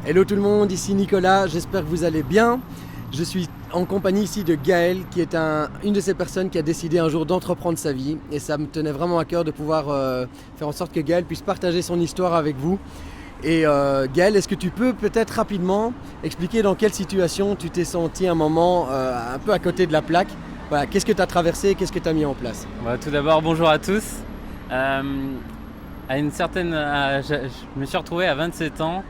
Hello tout le monde, ici Nicolas, j'espère que vous allez bien. Je suis en compagnie ici de Gaël, qui est une de ces personnes qui a décidé un jour d'entreprendre sa vie. Et ça me tenait vraiment à cœur de pouvoir faire en sorte que Gaël puisse partager son histoire avec vous. Et Gaël, est-ce que tu peux peut-être rapidement expliquer dans quelle situation tu t'es senti un moment un peu à côté de la plaque? Voilà, qu'est-ce que tu as traversé, qu'est-ce que tu as mis en place? Tout d'abord, bonjour à tous. Je me suis retrouvé à 27 ans,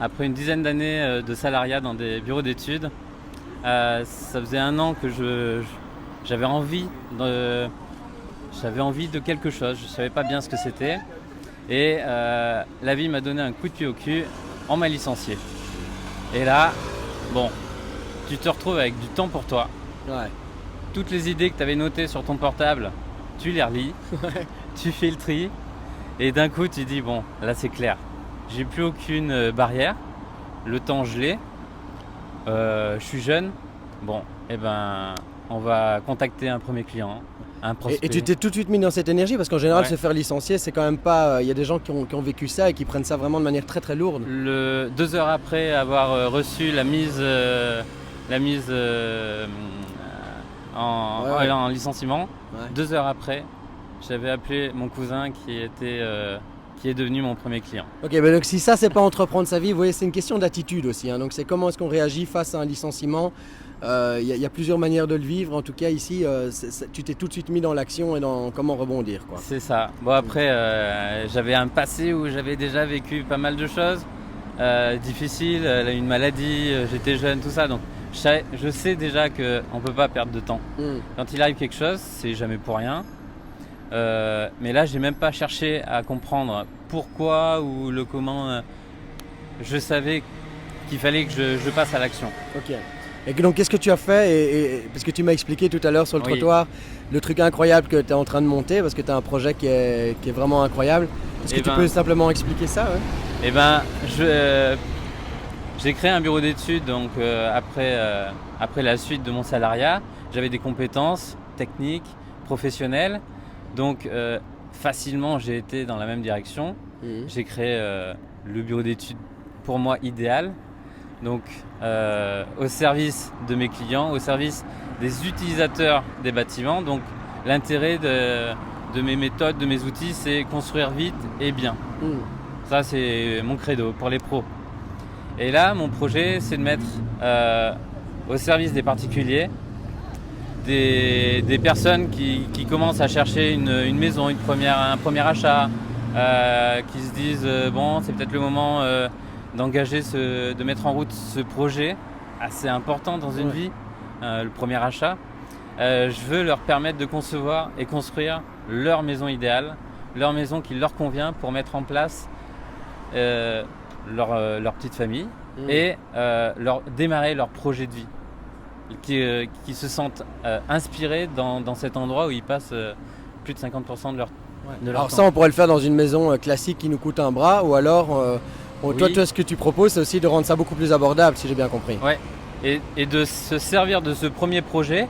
après une dizaine d'années de salariat dans des bureaux d'études. Ça faisait un an que j'avais envie de quelque chose, je ne savais pas bien ce que c'était. Et la vie m'a donné un coup de pied au cul, on m'a licencié. Et là, tu te retrouves avec du temps pour toi. Ouais. Toutes les idées que tu avais notées sur ton portable, tu les relis, tu fais le tri. Et d'un coup, tu dis, bon, là c'est clair. J'ai plus aucune barrière, le temps je l'ai, je suis jeune, on va contacter un premier client, un prospect. Et tu t'es tout de suite mis dans cette énergie parce qu'en général se faire licencier c'est quand même pas, il y a des gens qui ont vécu ça et qui prennent ça vraiment de manière très très lourde. 2 heures après avoir reçu la mise en licenciement, 2 heures après, j'avais appelé mon cousin qui est devenu mon premier client. Ok, donc si ça c'est pas entreprendre sa vie, vous voyez, c'est une question d'attitude aussi. Donc c'est comment est-ce qu'on réagit face à un licenciement. Il y a plusieurs manières de le vivre. En tout cas ici, tu t'es tout de suite mis dans l'action et dans comment rebondir, quoi. C'est ça. Après, j'avais un passé où j'avais déjà vécu pas mal de choses difficiles, une maladie, j'étais jeune, tout ça. Donc je sais déjà qu'on ne peut pas perdre de temps. Quand il arrive quelque chose, c'est jamais pour rien. Mais là, j'ai même pas cherché à comprendre pourquoi ou le comment. Je savais qu'il fallait que je passe à l'action. Ok. Et donc, qu'est-ce que tu as fait parce que tu m'as expliqué tout à l'heure sur le trottoir le truc incroyable que tu es en train de monter, parce que tu as un projet qui est vraiment incroyable. Est-ce que tu peux simplement expliquer ça? J'ai créé un bureau d'études donc, après la suite de mon salariat. J'avais des compétences techniques, professionnelles. Donc facilement j'ai été dans la même direction. J'ai créé le bureau d'études pour moi idéal. Donc au service de mes clients, au service des utilisateurs des bâtiments. Donc l'intérêt de mes méthodes, de mes outils, c'est construire vite et bien. Ça c'est mon credo pour les pros. Et là mon projet c'est de mettre au service des particuliers, des personnes qui commencent à chercher une maison, un premier achat, qui se disent c'est peut-être le moment de mettre en route ce projet assez important dans une vie, le premier achat. Je veux leur permettre de concevoir et construire leur maison idéale, leur maison qui leur convient pour mettre en place leur petite famille et démarrer leur projet de vie. Qui se sentent inspirés dans cet endroit où ils passent plus de 50% de leur temps. Alors ça, on pourrait le faire dans une maison classique qui nous coûte un bras, ou alors toi, ce que tu proposes, c'est aussi de rendre ça beaucoup plus abordable, si j'ai bien compris. Ouais. Et de se servir de ce premier projet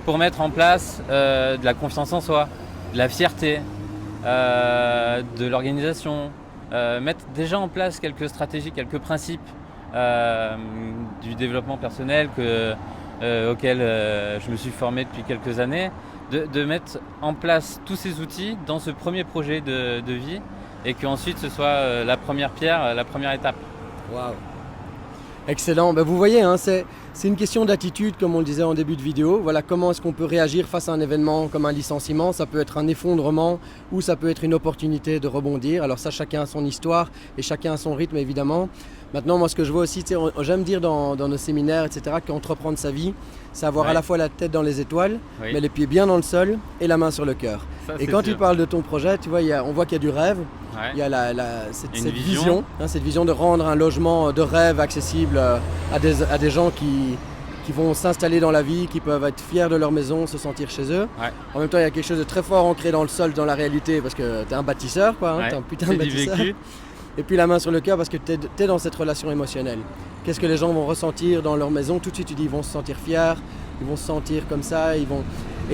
pour mettre en place de la confiance en soi, de la fierté, de l'organisation, mettre déjà en place quelques stratégies, quelques principes du développement personnel auquel je me suis formé depuis quelques années, de mettre en place tous ces outils dans ce premier projet de vie et qu'ensuite ce soit la première pierre, la première étape. Waouh. Excellent. Vous voyez, c'est une question d'attitude, comme on le disait en début de vidéo. Voilà, comment est-ce qu'on peut réagir face à un événement comme un licenciement? Ça peut être un effondrement ou ça peut être une opportunité de rebondir. Alors ça, chacun a son histoire et chacun a son rythme, évidemment. Maintenant, moi, ce que je vois aussi, j'aime dire dans nos séminaires, etc., qu'entreprendre sa vie, c'est avoir à la fois la tête dans les étoiles, mais les pieds bien dans le sol et la main sur le cœur. Et quand tu parles de ton projet, tu vois, on voit qu'il y a du rêve. Il y a cette vision, cette vision de rendre un logement de rêve accessible à des gens qui vont s'installer dans la vie, qui peuvent être fiers de leur maison, se sentir chez eux. En même temps, il y a quelque chose de très fort ancré dans le sol, dans la réalité, parce que tu es un bâtisseur, t'es un putain de bâtisseur. Et puis la main sur le cœur parce que tu es dans cette relation émotionnelle. Qu'est-ce que les gens vont ressentir dans leur maison? Tout de suite, tu dis ils vont se sentir fiers, ils vont se sentir comme ça. Et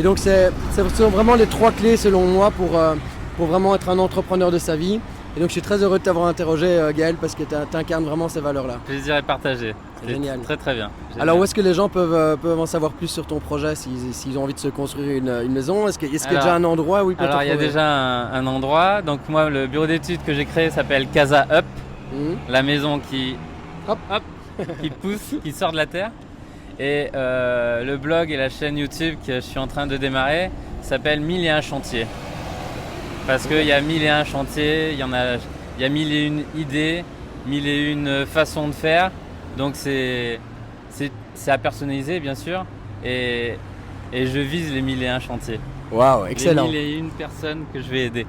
donc, ce sont vraiment les 3 clés selon moi pour vraiment être un entrepreneur de sa vie. Et donc je suis très heureux de t'avoir interrogé Gaël parce que tu incarnes vraiment ces valeurs-là. Plaisir est partagé. C'est génial. Très très bien. Génial. Alors où est-ce que les gens peuvent en savoir plus sur ton projet s'ils ont envie de se construire une maison? Est-ce qu'il y a déjà un endroit où ils peuvent te Alors il y a retrouver? déjà un endroit. Donc moi le bureau d'études que j'ai créé s'appelle Casa Up. La maison qui qui pousse, qui sort de la terre. Et le blog et la chaîne YouTube que je suis en train de démarrer s'appelle 1001 chantiers. Parce qu'il y a 1001 chantiers, il y a 1001 idées, 1001 façons de faire. Donc c'est à personnaliser bien sûr. Et je vise les 1001 chantiers. Waouh, excellent. Les 1001 personnes que je vais aider.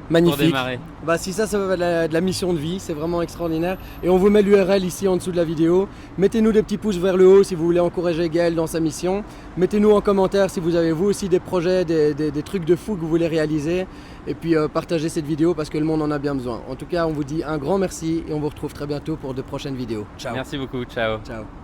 Magnifique. Pour démarrer. Bah, si ça va de la mission de vie, c'est vraiment extraordinaire. Et on vous met l'URL ici en dessous de la vidéo. Mettez-nous des petits pouces vers le haut si vous voulez encourager Gaël dans sa mission. Mettez-nous en commentaire si vous avez vous aussi des projets, des trucs de fou que vous voulez réaliser. Et puis partagez cette vidéo parce que le monde en a bien besoin. En tout cas, on vous dit un grand merci et on vous retrouve très bientôt pour de prochaines vidéos. Ciao. Merci beaucoup. Ciao. Ciao.